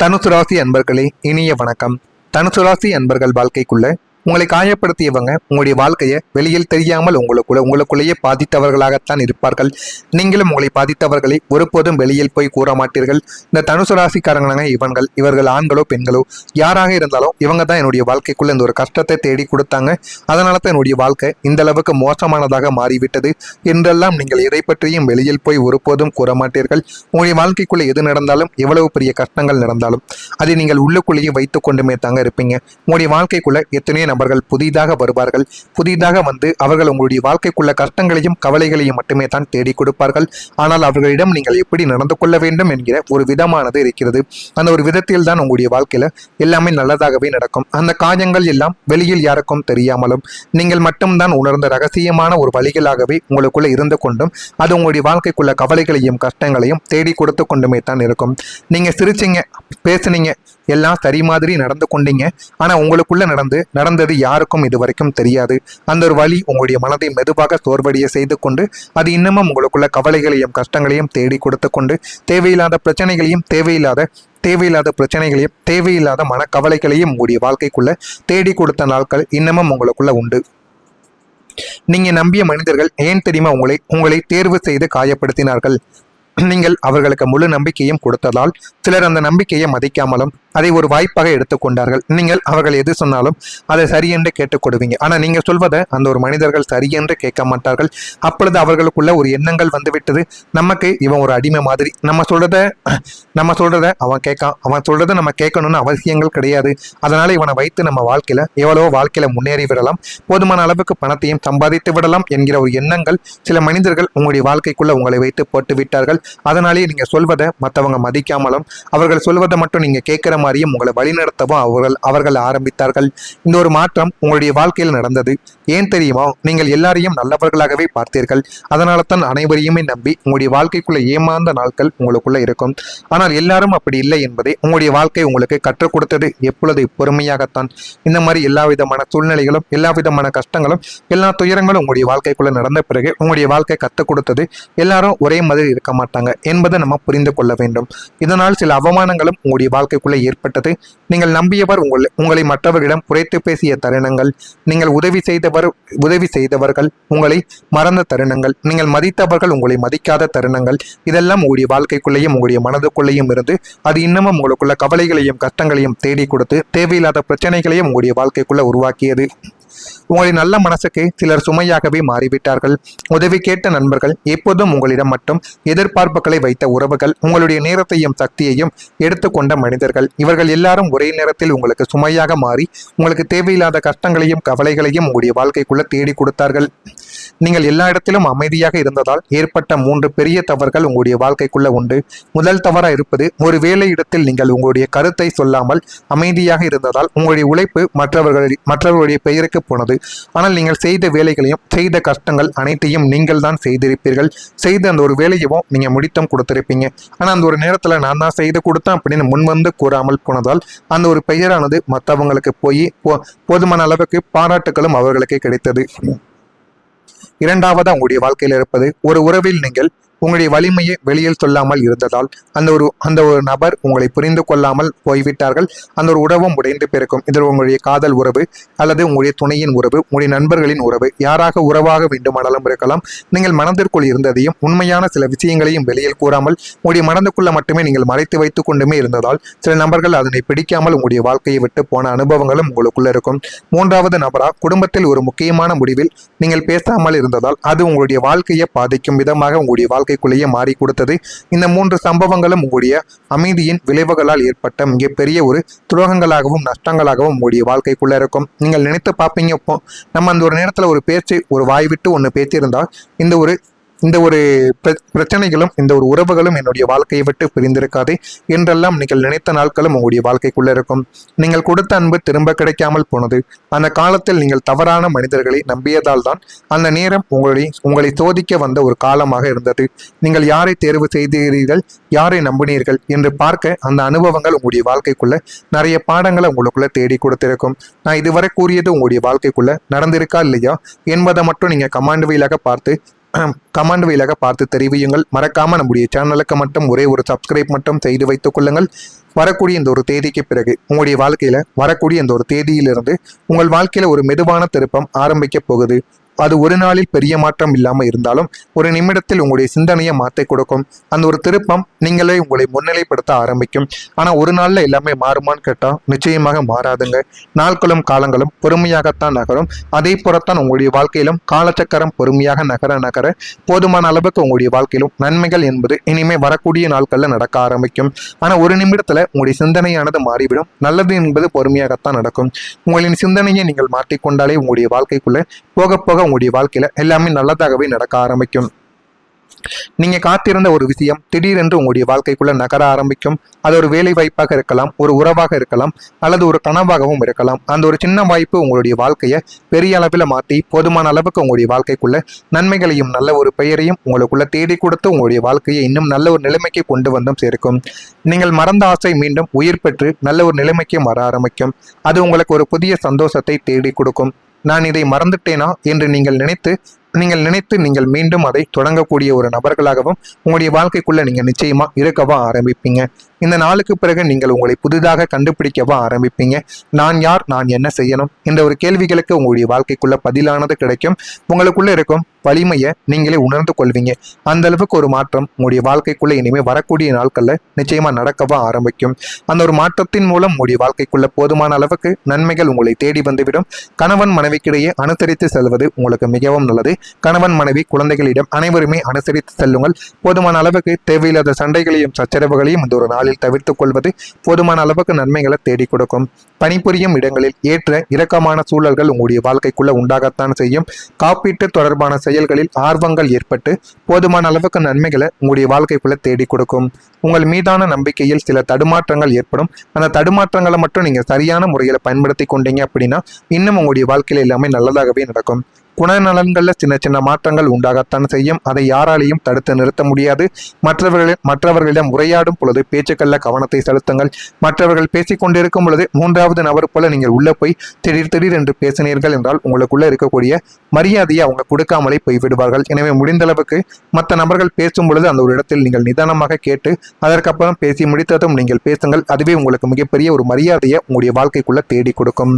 தனுசு ராசி அன்பர்களே, இனிய வணக்கம். தனுசு ராசி அன்பர்கள் வாழ்க்கைக்குள்ள உங்களை காயப்படுத்தியவங்க உங்களுடைய வாழ்க்கையை வெளியில் தெரியாமல் உங்களுக்குள்ளேயே பாதித்தவர்களாகத்தான் இருப்பார்கள். நீங்களும் உங்களை பாதித்தவர்களை ஒருபோதும் வெளியில் போய் கூற மாட்டீர்கள். இந்த தனுசு ராசிக்காரங்களாங்க இவர்கள் ஆண்களோ பெண்களோ யாராக இருந்தாலும் இவங்க தான் என்னுடைய வாழ்க்கைக்குள்ள இந்த ஒரு கஷ்டத்தை தேடி கொடுத்தாங்க, அதனால தான் என்னுடைய வாழ்க்கை இந்த அளவுக்கு மோசமானதாக மாறிவிட்டது என்றெல்லாம் நீங்கள் எதை பற்றியும் வெளியில் போய் ஒருபோதும் கூற மாட்டீர்கள். உங்களுடைய வாழ்க்கைக்குள்ள எது நடந்தாலும் எவ்வளவு பெரிய கஷ்டங்கள் நடந்தாலும் அதை நீங்கள் உள்ளுக்குள்ளேயே வைத்துக் கொண்டுமே தாங்க இருப்பீங்க. உங்களுடைய வாழ்க்கைக்குள்ள எத்தனையோ நபர்கள் புதிதாக வருவார்கள். புதிதாக வந்து அவர்கள் உங்களுடைய வாழ்க்கைக்குள்ள கஷ்டங்களையும் கவலைகளையும் மட்டுமே தான் தேடி கொடுப்பார்கள். ஆனால் அவர்களிடம் நீங்கள் எப்படி நடந்து கொள்ள வேண்டும் என்கிற ஒரு விதமானது இருக்கிறது. அந்த ஒரு விதத்தில் தான் உங்களுடைய வாழ்க்கையில எல்லாமே நல்லதாகவே நடக்கும். அந்த காயங்கள் எல்லாம் வெளியில் யாருக்கும் தெரியாமலும் நீங்கள் மட்டும்தான் உணர்ந்த ரகசியமான ஒரு வழிகளாகவே உங்களுக்குள்ள இருந்து கொண்டும் அது உங்களுடைய வாழ்க்கைக்குள்ள கவலைகளையும் கஷ்டங்களையும் தேடி கொடுத்து கொண்டுமே தான் இருக்கும். நீங்க சிரிச்சிங்க, பேசுனீங்க, எல்லாம் சரி மாதிரி நடந்து கொண்டீங்க. ஆனா உங்களுக்குள்ள நடந்தது யாருக்கும் இது வரைக்கும் தெரியாது. அந்த ஒரு வழி உங்களுடைய மனதை மெதுவாக சோர்வடைய செய்து கொண்டு அது இன்னமும் உங்களுக்குள்ள கவலைகளையும் கஷ்டங்களையும் தேடி கொடுத்து கொண்டு தேவையில்லாத பிரச்சனைகளையும் தேவையில்லாத பிரச்சனைகளையும் தேவையில்லாத மனக்கவலைகளையும் உங்களுடைய வாழ்க்கைக்குள்ள தேடி கொடுத்த நாட்கள் இன்னமும் உங்களுக்குள்ள உண்டு. நீங்க நம்பிய மனிதர்கள் ஏன் தெரியுமா உங்களை தேர்வு செய்து காயப்படுத்தினார்கள். நீங்கள் அவர்களுக்கு முழு நம்பிக்கையும் கொடுத்ததால் சிலர் அந்த நம்பிக்கையை மதிக்காமலும் அதை ஒரு வாய்ப்பாக எடுத்துக்கொண்டார்கள். நீங்கள் அவர்கள் எது சொன்னாலும் அதை சரியென்று கேட்டுக்கொடுவீங்க. ஆனால் நீங்கள் சொல்வதை அந்த ஒரு மனிதர்கள் சரியென்று கேட்க மாட்டார்கள். அப்பொழுது அவர்களுக்குள்ள ஒரு எண்ணங்கள் வந்துவிட்டது, நமக்கு இவன் ஒரு அடிமை மாதிரி, நம்ம சொல்றத அவன் சொல்றதை நம்ம கேட்கணும்னு அவசியங்கள் கிடையாது. அதனால இவனை வைத்து நம்ம வாழ்க்கையில முன்னேறி விடலாம், போதுமான அளவுக்கு பணத்தையும் சம்பாதித்து விடலாம் என்கிற ஒரு எண்ணங்கள் சில மனிதர்கள் உங்களுடைய வாழ்க்கைக்குள்ள உங்களை வைத்து போட்டு விட்டார்கள். அதனாலேயே நீங்க சொல்வதை மற்றவங்க மதிக்காமலும் அவர்கள் சொல்வதை மட்டும் நீங்க கேட்கிற மாதிரியும் உங்களை வழிநடத்தவும் அவர்கள் ஆரம்பித்தார்கள். இந்த ஒரு மாற்றம் உங்களுடைய வாழ்க்கையில் நடந்தது. ஏன் தெரியுமா? நீங்கள் எல்லாரையும் நல்லவர்களாகவே பார்த்தீர்கள். அதனால தான் அனைவரையுமே நம்பி உங்களுடைய வாழ்க்கைக்குள்ள ஏமாந்த நாட்கள் உங்களுக்குள்ள இருக்கும். ஆனால் எல்லாரும் அப்படி இல்லை என்பதை உங்களுடைய வாழ்க்கை உங்களுக்கு கற்றுக் கொடுத்தது எப்பொழுது பொறுமையாகத்தான். இந்த மாதிரி எல்லா விதமான சூழ்நிலைகளும் எல்லா விதமான கஷ்டங்களும் எல்லா துயரங்களும் உங்களுடைய வாழ்க்கைக்குள்ள நடந்த பிறகு உங்களுடைய வாழ்க்கை கற்றுக் கொடுத்தது எல்லாரும் ஒரே மாதிரி இருக்க மாட்டாங்க என்பதை நம்ம புரிந்து கொள்ள வேண்டும். இதனால் சில அவமானங்களும் உங்களுடைய வாழ்க்கைக்குள்ள ஏற்பட்டது. நீங்கள் நம்பியவர் உங்களை மற்றவர்களிடம் குறைத்து பேசிய தருணங்கள், நீங்கள் உதவி செய்தவர்கள் உங்களை மறந்த தருணங்கள், நீங்கள் மதித்தவர்கள் உங்களை மதிக்காத தருணங்கள், இதெல்லாம் உங்களுடைய வாழ்க்கைக்குள்ளேயும் உங்களுடைய மனதுக்குள்ளேயும் இருந்து அது இன்னமும் உங்களுக்குள்ள கவலைகளையும் கஷ்டங்களையும் தேடி கொடுத்து தேவையில்லாத பிரச்சனைகளையும் உங்களுடைய வாழ்க்கைக்குள்ள உருவாக்கியது. உங்களுடைய நல்ல மனசுக்கு சிலர் சுமையாகவே மாறிவிட்டார்கள். உதவி கேட்ட நண்பர்கள், எப்போதும் உங்களிடம் மட்டும் எதிர்பார்ப்புகளை வைத்த உறவுகள், உங்களுடைய நேரத்தையும் சக்தியையும் எடுத்துக்கொண்ட மனிதர்கள், இவர்கள் எல்லாரும் ஒரே நேரத்தில் உங்களுக்கு சுமையாக மாறி உங்களுக்கு தேவையில்லாத கஷ்டங்களையும் கவலைகளையும் உங்களுடைய வாழ்க்கைக்குள்ள தேடி கொடுத்தார்கள். நீங்கள் எல்லா இடத்திலும் அமைதியாக இருந்ததால் ஏற்பட்ட 3 பெரிய தவறுகள் உங்களுடைய வாழ்க்கைக்குள்ள உண்டு. முதல் தவறாக இருப்பது, ஒரு வேலை இடத்தில் நீங்கள் உங்களுடைய கருத்தை சொல்லாமல் அமைதியாக இருந்ததால் உங்களுடைய உழைப்பு மற்றவர்களுடைய பெயருக்கு போனது. ஆனால் நீங்கள் செய்த வேலைகளையும் செய்த கஷ்டங்கள் அனைத்தையும் நீங்கள் தான் செய்திருப்பீர்கள். செய்த அந்த ஒரு வேலையவும் நீங்க முடித்தம் கொடுத்திருப்பீங்க. ஆனால் அந்த ஒரு நேரத்துல நான் தான் செய்து கொடுத்தேன் அப்படின்னு முன்வந்து கூறாமல் போனதால் அந்த ஒரு பெயரானது மற்றவங்களுக்கு போய் போதுமான அளவுக்கு பாராட்டுகளும் அவர்களுக்கு கிடைத்தது. இரண்டாவதா உங்களுடைய வாழ்க்கையில் இருப்பது, ஒரு உறவில் நீங்கள் உங்களுடைய வலிமையை வெளியில் சொல்லாமல் இருந்ததால் அந்த ஒரு நபர் உங்களை புரிந்து கொள்ளாமல் போய்விட்டார்கள். அந்த ஒரு உறவும் உடைந்து பிறக்கும். இதில் உங்களுடைய காதல் உறவு அல்லது உங்களுடைய துணையின் உறவு, உங்களுடைய நண்பர்களின் உறவு, யாராக உறவாக வேண்டுமானாலும் இருக்கலாம். நீங்கள் மனதிற்குள் இருந்ததையும் உண்மையான சில விஷயங்களையும் வெளியில் கூறாமல் உங்களுடைய மனதுக்குள்ள மட்டுமே நீங்கள் மறைத்து வைத்துக் கொண்டுமே இருந்ததால் சில நபர்கள் அதனை பிடிக்காமல் உங்களுடைய வாழ்க்கையை விட்டு போன அனுபவங்களும் உங்களுக்குள்ள இருக்கும். மூன்றாவது நபரா, குடும்பத்தில் ஒரு முக்கியமான முடிவில் நீங்கள் பேசாமல் இருந்ததால் அது உங்களுடைய வாழ்க்கையை பாதிக்கும் விதமாக உங்களுடைய வாழ்க்கைக்குள்ளேயே மாறி கொடுத்தது. இந்த 3 சம்பவங்களும் உங்களுடைய அமைதியின் விளைவுகளால் ஏற்பட்ட மிகப்பெரிய ஒரு துரோகங்களாகவும் நஷ்டங்களாகவும் உங்களுடைய வாழ்க்கைக்குள்ள இருக்கும். நீங்கள் நினைத்து பார்ப்பீங்க, இப்போ நம்ம அந்த ஒரு நேரத்துல ஒரு பேச்சு, ஒரு வாய் விட்டு ஒன்று பேச்சிருந்தால் இந்த ஒரு பிரச்சனைகளும் இந்த ஒரு உறவுகளும் என்னுடைய வாழ்க்கையை விட்டு பிரிந்திருக்காது என்றெல்லாம் நீங்கள் நினைத்த நாட்களும் உங்களுடைய வாழ்க்கைக்குள்ள இருக்கும். நீங்கள் கொடுத்த அன்பு திரும்ப கிடைக்காமல் போனது. அந்த காலத்தில் நீங்கள் தவறான மனிதர்களை நம்பியதால் தான் அந்த நேரம் உங்களை சோதிக்க வந்த ஒரு காலமாக இருந்தது. நீங்கள் யாரை தேர்வு செய்தீர்கள், யாரை நம்பினீர்கள் என்று பார்க்க அந்த அனுபவங்கள் உங்களுடைய வாழ்க்கைக்குள்ள நிறைய பாடங்களை உங்களுக்குள்ள தேடி கொடுத்திருக்கும். நான் இதுவரை கூறியது உங்களுடைய வாழ்க்கைக்குள்ள நடந்திருக்கா இல்லையா என்பதை மட்டும் நீங்க கமாண்ட் வழியாக பார்த்து கமெண்ட் வழியாக பார்த்து தெரிவியுங்கள். மறக்காம நம்முடைய சேனலுக்கு மட்டும் ஒரே ஒரு சப்ஸ்கிரைப் மட்டும் செய்து வைத்துக் கொள்ளுங்கள். வரக்கூடிய இந்த ஒரு தேதிக்கு பிறகு உங்களுடைய வாழ்க்கையில வரக்கூடிய இந்த ஒரு தேதியிலிருந்து உங்கள் வாழ்க்கையில ஒரு மெதுவான திருப்பம் ஆரம்பிக்க போகுது. அது ஒரு நாளில் பெரிய மாற்றம் இல்லாமல் இருந்தாலும் ஒரு நிமிடத்தில் உங்களுடைய சிந்தனையை மாற்றி கொடுக்கும். அந்த ஒரு திருப்பம் நீங்களே உங்களை முன்னிலைப்படுத்த ஆரம்பிக்கும். ஆனால் ஒரு நாளில் எல்லாமே மாறுமான்னு கேட்டால் நிச்சயமாக மாறாதுங்க. நாட்களும் காலங்களும் பொறுமையாகத்தான் நகரும். அதே போலத்தான் உங்களுடைய வாழ்க்கையிலும் காலச்சக்கரம் பொறுமையாக நகர நகர போதுமான அளவுக்கு உங்களுடைய வாழ்க்கையிலும் நன்மைகள் என்பது இனிமே வரக்கூடிய நாட்களில் நடக்க ஆரம்பிக்கும். ஆனால் ஒரு நிமிடத்தில் உங்களுடைய சிந்தனையானது மாறிவிடும். நல்லது என்பது பொறுமையாகத்தான் நடக்கும். உங்களின் சிந்தனையை நீங்கள் மாற்றிக்கொண்டாலே உங்களுடைய வாழ்க்கைக்குள்ள போக போக உங்களுடைய வாழ்க்கையில எல்லாமே நல்லதாகவே நடக்க ஆரம்பிக்கும். நீங்க காத்திருந்த ஒரு விஷயம் திடீரென்று உங்களுடைய வாழ்க்கைக்குள்ள நகர ஆரம்பிக்கும். அது ஒரு வேலை வாய்ப்பாக இருக்கலாம், ஒரு உறவாக இருக்கலாம், அல்லது ஒரு கனவாகவும் இருக்கலாம். அந்த ஒரு சின்ன வாய்ப்பு உங்களுடைய வாழ்க்கையை பெரிய அளவில் மாற்றி போதுமான அளவுக்கு உங்களுடைய வாழ்க்கைக்குள்ள நன்மைகளையும் நல்ல ஒரு பெயரையும் உங்களுக்குள்ள தேடி கொடுத்து உங்களுடைய வாழ்க்கையை இன்னும் நல்ல ஒரு நிலைமைக்கு கொண்டு வந்தும் சேர்க்கும். நீங்கள் மறந்த ஆசை மீண்டும் உயிர் பெற்று நல்ல ஒரு நிலைமைக்கு வர ஆரம்பிக்கும். அது உங்களுக்கு ஒரு புதிய சந்தோஷத்தை தேடி கொடுக்கும். நான் இதை மறந்துட்டேனா என்று நீங்கள் நினைத்து நீங்கள் மீண்டும் அதை தொடங்கக்கூடிய ஒரு நபர்களாகவும் உங்களுடைய வாழ்க்கைக்குள்ள நீங்க நிச்சயமா இருக்கவா ஆரம்பிப்பீங்க. இந்த நாளுக்கு பிறகு நீங்கள் உங்களை புதிதாக கண்டுபிடிக்கவா ஆரம்பிப்பீங்க. நான் யார், நான் என்ன செய்யணும் என்ற ஒரு கேள்விகளுக்கு உங்களுடைய வாழ்க்கைக்குள்ள பதிலானது கிடைக்கும். உங்களுக்குள்ள இருக்கும் வலிமையை நீங்களே உணர்ந்து கொள்வீங்க. அந்த அளவுக்கு ஒரு மாற்றம் உங்களுடைய வாழ்க்கைக்குள்ள இனிமேல் வரக்கூடிய நாட்கள்ல நிச்சயமா நடக்கவா ஆரம்பிக்கும். அந்த ஒரு மாற்றத்தின் மூலம் உங்களுடைய வாழ்க்கைக்குள்ள போதுமான அளவுக்கு நன்மைகள் உங்களை தேடி வந்துவிடும். கணவன் மனைவிக்கிடையே அனுசரித்து செல்வது உங்களுக்கு மிகவும் நல்லது. கணவன் மனைவி குழந்தைகளிடம் அனைவருமே அனுசரித்து செல்லுங்கள். போதுமான அளவுக்கு தேவையில்லாத சண்டைகளையும் சச்சரவுகளையும் இந்த ஒரு நாளில் தவிர்த்துக் கொள்வது போதுமான அளவுக்கு நன்மைகளை தேடி கொடுக்கும். பணிபுரியும் இடங்களில் ஏற்ற இரக்கமான சூழல்கள் உங்களுடைய வாழ்க்கைக்குள்ள உண்டாகத்தான் செய்யும். காப்பீட்டு தொடர்பான செயல்களில் ஆர்வங்கள் ஏற்பட்டு போதுமான அளவுக்கு நன்மைகளை உங்களுடைய வாழ்க்கைக்குள்ள தேடி கொடுக்கும். உங்கள் மீதான நம்பிக்கையில் சில தடுமாற்றங்கள் ஏற்படும். அந்த தடுமாற்றங்களை மட்டும் நீங்க சரியான முறையில் பயன்படுத்தி கொண்டீங்க அப்படின்னா இன்னும் உங்களுடைய வாழ்க்கையில எல்லாமே நல்லதாகவே நடக்கும். குணநலன்களில் சின்ன சின்ன மாற்றங்கள் உண்டாகத்தான் செய்யும். அதை யாராலையும் தடுத்து நிறுத்த முடியாது. மற்றவர்களிடம் உரையாடும் பொழுது பேச்சுக்களில் கவனத்தை செலுத்துங்கள். மற்றவர்கள் பேசிக்கொண்டிருக்கும் பொழுது மூன்றாவது நபர் போல நீங்கள் உள்ள போய் திடீர் என்று பேசினீர்கள் என்றால் உங்களுக்குள்ள இருக்கக்கூடிய மரியாதையை அவங்க கொடுக்காமலே போய்விடுவார்கள். எனவே முடிந்த அளவுக்கு மற்ற நபர்கள் பேசும் பொழுது அந்த ஒரு இடத்தில் நீங்கள் நிதானமாக கேட்டு அதற்கப்புறம் பேசி முடித்ததும் நீங்கள் பேசுங்கள். அதுவே உங்களுக்கு மிகப்பெரிய ஒரு மரியாதையை உங்களுடைய வாழ்க்கைக்குள்ள தேடி கொடுக்கும்.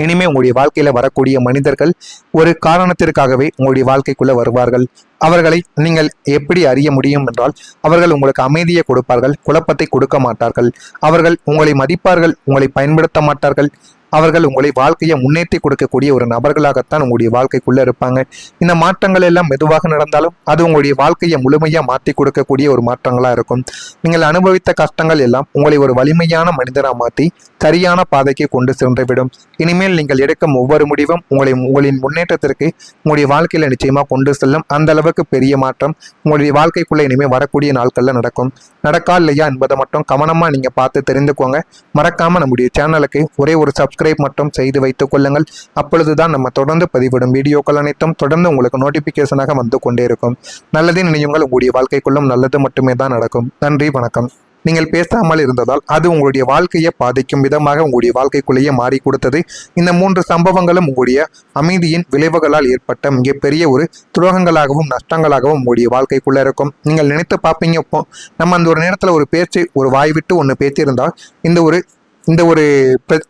இனிமே உங்களுடைய வாழ்க்கையில வரக்கூடிய மனிதர்கள் ஒரு காரணத்திற்காகவே உங்களுடைய வாழ்க்கைக்குள்ள வருவார்கள். அவர்களை நீங்கள் எப்படி அறிய முடியும் என்றால் அவர்கள் உங்களுக்கு அமைதியை கொடுப்பார்கள், குழப்பத்தை கொடுக்க மாட்டார்கள். அவர்கள் உங்களை மதிப்பார்கள், உங்களை பயன்படுத்த மாட்டார்கள். அவர்கள் உங்களை வாழ்க்கையை முன்னேற்றி கொடுக்கக்கூடிய ஒரு நபர்களாகத்தான் உங்களுடைய வாழ்க்கைக்குள்ள இருப்பாங்க. இந்த மாற்றங்கள் எல்லாம் மெதுவாக நடந்தாலும் அது உங்களுடைய வாழ்க்கையை முழுமையா மாற்றி கொடுக்கக்கூடிய ஒரு மாற்றங்களா இருக்கும். நீங்கள் அனுபவித்த கஷ்டங்கள் எல்லாம் உங்களை ஒரு வலிமையான மனிதராக மாற்றி சரியான பாதைக்கு கொண்டு சென்றுவிடும். இனிமேல் நீங்கள் எடுக்கும் ஒவ்வொரு முடிவும் உங்களின் முன்னேற்றத்திற்கு உங்களுடைய வாழ்க்கையில நிச்சயமா கொண்டு செல்லும். அந்த அளவுக்கு பெரிய மாற்றம் உங்களுடைய வாழ்க்கைக்குள்ள இனிமேல் வரக்கூடிய நாட்கள்ல நடக்கும். நடக்கா இல்லையா என்பதை மட்டும் கவனமா நீங்க பார்த்து தெரிந்துக்கோங்க. மறக்காம நம்முடைய சேனலுக்கு ஒரே ஒரு சப்ஸ்கிரைப் மட்டும் செய்து வைத்துக் கொள்ளுங்கள். அப்பொழுதுதான் நம்ம தொடர்ந்து பதிவிடும் வீடியோக்கள் அனைத்தும் தொடர்ந்து உங்களுக்கு நோட்டிபிகேஷனாக வந்து கொண்டே இருக்கும். நல்லதே நினையுங்கள், உங்களுடைய வாழ்க்கைக்குள்ளும் நல்லது மட்டுமே தான் நடக்கும். நன்றி, வணக்கம். நீங்கள் பேசாமல் இருந்ததால் அது உங்களுடைய வாழ்க்கையை பாதிக்கும் விதமாக உங்களுடைய வாழ்க்கைக்குள்ளேயே மாறி கொடுத்தது. இந்த 3 சம்பவங்களும் உங்களுடைய அமைதியின் விளைவுகளால் ஏற்பட்ட மிகப்பெரிய ஒரு துரோகங்களாகவும் நஷ்டங்களாகவும் உங்களுடைய வாழ்க்கைக்குள்ள இருக்கும். நீங்கள் நினைத்து பார்ப்பீங்க, இப்போ நம்ம அந்த ஒரு நேரத்தில் ஒரு பேச்சு, ஒரு வாய் விட்டு ஒன்று பேச்சிருந்தால் இந்த ஒரு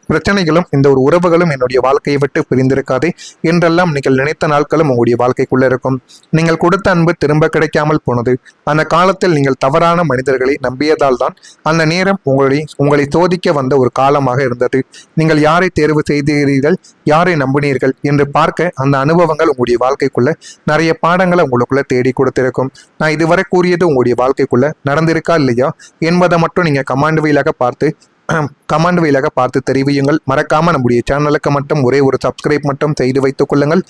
பிரச்சனைகளும் இந்த ஒரு உறவுகளும் என்னுடைய வாழ்க்கையை விட்டு பிரிந்திருக்காது என்றெல்லாம் நீங்கள் நினைத்த நாட்களும் உங்களுடைய வாழ்க்கைக்குள்ள இருக்கும். நீங்கள் கொடுத்த அன்பு திரும்ப கிடைக்காமல் போனது. அந்த காலத்தில் நீங்கள் தவறான மனிதர்களை நம்பியதால் தான் அந்த நேரம் உங்களை சோதிக்க வந்த ஒரு காலமாக இருந்தது. நீங்கள் யாரை தேர்வு செய்தீர்கள், யாரை நம்பினீர்கள் என்று பார்க்க அந்த அனுபவங்கள் உங்களுடைய வாழ்க்கைக்குள்ள நிறைய பாடங்களை உங்களுக்குள்ள தேடி கொடுத்திருக்கும். நான் இதுவரை கூறியது உங்களுடைய வாழ்க்கைக்குள்ள நடந்திருக்கா இல்லையா என்பதை மட்டும் நீங்க கமாண்ட் வழியாக பார்த்து தெரிவியுங்கள். மறக்காம நம்முடைய சேனலுக்கு மட்டும் ஒரே ஒரு சப்ஸ்கிரைப் மட்டும் செய்து வைத்துக் கொள்ளுங்கள்.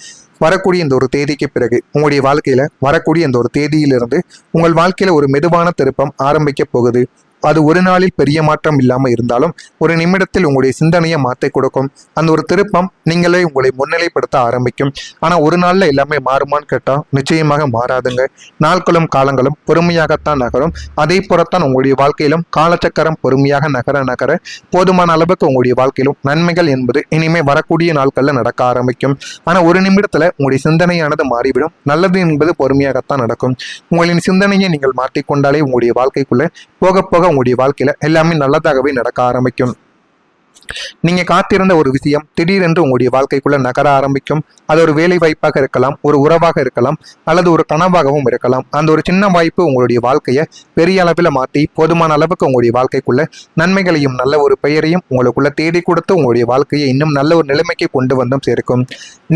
வரக்கூடிய இந்த ஒரு தேதிக்கு பிறகு உங்களுடைய வாழ்க்கையில வரக்கூடிய இந்த ஒரு தேதியிலிருந்து உங்கள் வாழ்க்கையில ஒரு மெதுவான திருப்பம் ஆரம்பிக்க போகுது. அது ஒரு நாளில் பெரிய மாற்றம் இல்லாமல் இருந்தாலும் ஒரு நிமிடத்தில் உங்களுடைய சிந்தனையை மாற்றி கொடுக்கும். அந்த ஒரு திருப்பம் நீங்களே உங்களை முன்னிலைப்படுத்த ஆரம்பிக்கும். ஆனால் ஒரு நாளில் எல்லாமே மாறுமான்னு கேட்டால் நிச்சயமாக மாறாதுங்க. நாட்களும் காலங்களும் பொறுமையாகத்தான் நகரும். அதே போலத்தான் உங்களுடைய வாழ்க்கையிலும் காலச்சக்கரம் பொறுமையாக நகர நகர போதுமான அளவுக்கு உங்களுடைய வாழ்க்கையிலும் நன்மைகள் என்பது இனிமேல் வரக்கூடிய நாட்களில் நடக்க ஆரம்பிக்கும். ஆனால் ஒரு நிமிடத்தில் உங்களுடைய சிந்தனையானது மாறிவிடும். நல்லது என்பது பொறுமையாகத்தான் நடக்கும். உங்களின் சிந்தனையை நீங்கள் மாற்றிக்கொண்டாலே உங்களுடைய வாழ்க்கைக்குள்ள போக போக உங்களுடைய வாழ்க்கையில எல்லாமே நல்லதாகவே நடக்க ஆரம்பிக்கும். நீங்க காத்திருந்த ஒரு விஷயம் திடீரென்று உங்களுடைய வாழ்க்கைக்குள்ள நகர ஆரம்பிக்கும். அது ஒரு வேலை வாய்ப்பாக இருக்கலாம், ஒரு உறவாக இருக்கலாம், அல்லது ஒரு கனவாகவும் இருக்கலாம். அந்த ஒரு சின்ன வாய்ப்பு உங்களுடைய வாழ்க்கையை பெரிய அளவில் மாற்றி போதுமான அளவுக்கு உங்களுடைய வாழ்க்கைக்குள்ள நன்மைகளையும் நல்ல ஒரு பெயரையும் உங்களுக்குள்ள தேடி கொடுத்து உங்களுடைய வாழ்க்கையை இன்னும் நல்ல ஒரு நிலைமைக்கு கொண்டு வந்தும் சேர்க்கும்.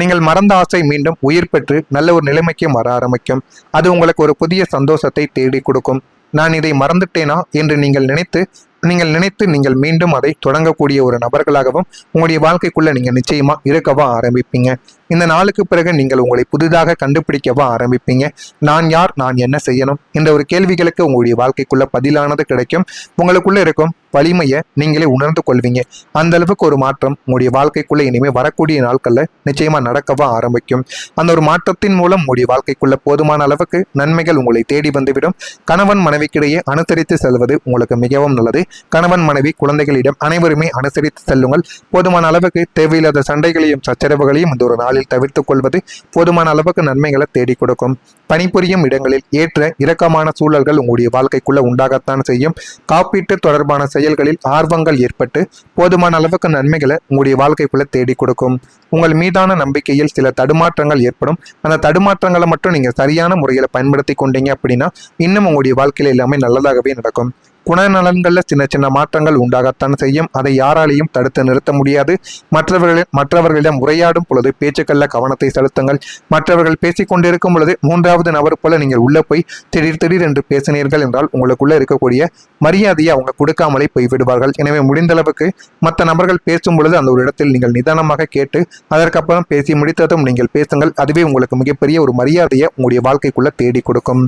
நீங்கள் மறந்த ஆசை மீண்டும் உயிர் பெற்று நல்ல ஒரு நிலைமைக்கு வர ஆரம்பிக்கும். அது உங்களுக்கு ஒரு புதிய சந்தோஷத்தை தேடி கொடுக்கும். நான் இதை மறந்துட்டேனா என்று நீங்கள் நினைத்து நீங்கள் மீண்டும் அதை தொடங்கக்கூடிய ஒரு நபர்களாகவும் உங்களுடைய வாழ்க்கைக்குள்ள நீங்க நிச்சயமா இருக்கவா ஆரம்பிப்பீங்க. இந்த நாளுக்கு பிறகு நீங்கள் உங்களை புதிதாக கண்டுபிடிக்கவா ஆரம்பிப்பீங்க. நான் யார், நான் என்ன செய்யணும் என்ற ஒரு கேள்விகளுக்கு உங்களுடைய வாழ்க்கைக்குள்ள பதிலானது கிடைக்கும். உங்களுக்குள்ள இருக்கும் வலிமையை நீங்களே உணர்ந்து கொள்வீங்க. அந்த அளவுக்கு ஒரு மாற்றம் உங்களுடைய வாழ்க்கைக்குள்ள இனிமேல் வரக்கூடிய நாட்கள்ல நிச்சயமா நடக்கவா ஆரம்பிக்கும். அந்த ஒரு மாற்றத்தின் மூலம் உங்களுடைய வாழ்க்கைக்குள்ள போதுமான அளவுக்கு நன்மைகள் உங்களை தேடி வந்துவிடும். கணவன் மனைவிக்கிடையே அனுசரித்து செல்வது உங்களுக்கு மிகவும் நல்லது. கணவன் மனைவி குழந்தைகளிடம் அனைவருமே அனுசரித்து செல்லுங்கள். போதுமான அளவுக்கு தேவையில்லாத சண்டைகளையும் சச்சரவுகளையும் இந்த ஒரு நாளில் தவிர்த்துக் கொள்வது போதுமான அளவுக்கு நன்மைகளை தேடி கொடுக்கும். பணிபுரியும் இடங்களில் ஏற்ற இறக்கமான சூழல்கள் உங்களுடைய வாழ்க்கைக்குள்ள உண்டாகத்தான் செய்யும். காப்பீட்டு தொடர்பான செயல்களில் ஆர்வங்கள் ஏற்பட்டு போதுமான அளவுக்கு நன்மைகளை உங்களுடைய வாழ்க்கைக்குள்ள தேடி கொடுக்கும். உங்கள் மீதான நம்பிக்கையில் சில தடுமாற்றங்கள் ஏற்படும். அந்த தடுமாற்றங்களை மட்டும் நீங்க சரியான முறையில் பயன்படுத்தி கொண்டீங்க அப்படின்னா இன்னும் உங்களுடைய வாழ்க்கையில எல்லாமே நல்லதாகவே நடக்கும். குணநலன்கள்ல சின்ன சின்ன மாற்றங்கள் உண்டாகத்தான் செய்யும். அதை யாராலையும் தடுத்து நிறுத்த முடியாது. மற்றவர்களிடம் உரையாடும் பொழுது பேச்சுக்கள்ல கவனத்தை செலுத்துங்கள். மற்றவர்கள் பேசிக் கொண்டிருக்கும் பொழுது மூன்றாவது நபர் போல நீங்கள் உள்ள போய் திடீர் என்று பேசினீர்கள் என்றால் உங்களுக்குள்ள இருக்கக்கூடிய மரியாதையை அவங்க கொடுக்காமலே போய்விடுவார்கள். எனவே முடிந்த அளவுக்கு மற்ற நபர்கள் பேசும் பொழுது அந்த ஒரு இடத்தில் நீங்கள் நிதானமாக கேட்டு அதற்கப்புறம் பேசி முடித்ததும் நீங்கள் பேசுங்கள். அதுவே உங்களுக்கு மிகப்பெரிய ஒரு மரியாதையை உங்களுடைய வாழ்க்கைக்குள்ள தேடி கொடுக்கும்.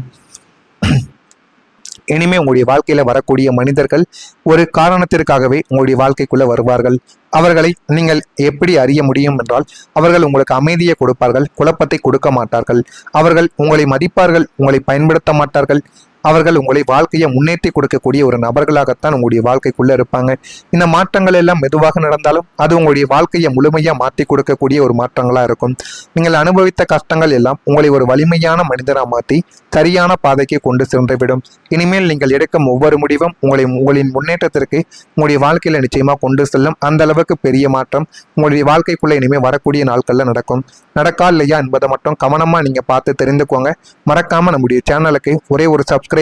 இனிமே உங்களுடைய வாழ்க்கையில வரக்கூடிய மனிதர்கள் ஒரு காரணத்திற்காகவே உங்களுடைய வாழ்க்கைக்குள்ள வருவார்கள். அவர்களை நீங்கள் எப்படி அறிய முடியும் என்றால் அவர்கள் உங்களுக்கு அமைதியை கொடுப்பார்கள், குழப்பத்தை கொடுக்க மாட்டார்கள். அவர்கள் உங்களை மதிப்பார்கள், உங்களை பயன்படுத்த மாட்டார்கள். அவர்கள் உங்களை வாழ்க்கையை முன்னேற்றி கொடுக்கக்கூடிய ஒரு நபர்களாகத்தான் உங்களுடைய வாழ்க்கைக்குள்ள இருப்பாங்க. இந்த மாற்றங்கள் எல்லாம் மெதுவாக நடந்தாலும் அது உங்களுடைய வாழ்க்கையை முழுமையா மாற்றி கொடுக்கக்கூடிய ஒரு மாற்றங்களா இருக்கும். நீங்கள் அனுபவித்த கஷ்டங்கள் எல்லாம் உங்களை ஒரு வலிமையான மனிதராக மாற்றி சரியான பாதைக்கு கொண்டு சென்றுவிடும். இனிமேல் நீங்கள் எடுக்கும் ஒவ்வொரு முடிவும் உங்களின் முன்னேற்றத்திற்கு உங்களுடைய வாழ்க்கையில நிச்சயமா கொண்டு செல்லும். அந்த அளவுக்கு பெரிய மாற்றம் உங்களுடைய வாழ்க்கைக்குள்ள இனிமேல் வரக்கூடிய நாட்கள்ல நடக்கா இல்லையா என்பதை மட்டும் கவனமா நீங்க பார்த்து தெரிந்துக்கோங்க. மறக்காம நம்முடைய சேனலுக்கு ஒரே ஒரு சப்ஸ்கிரைப்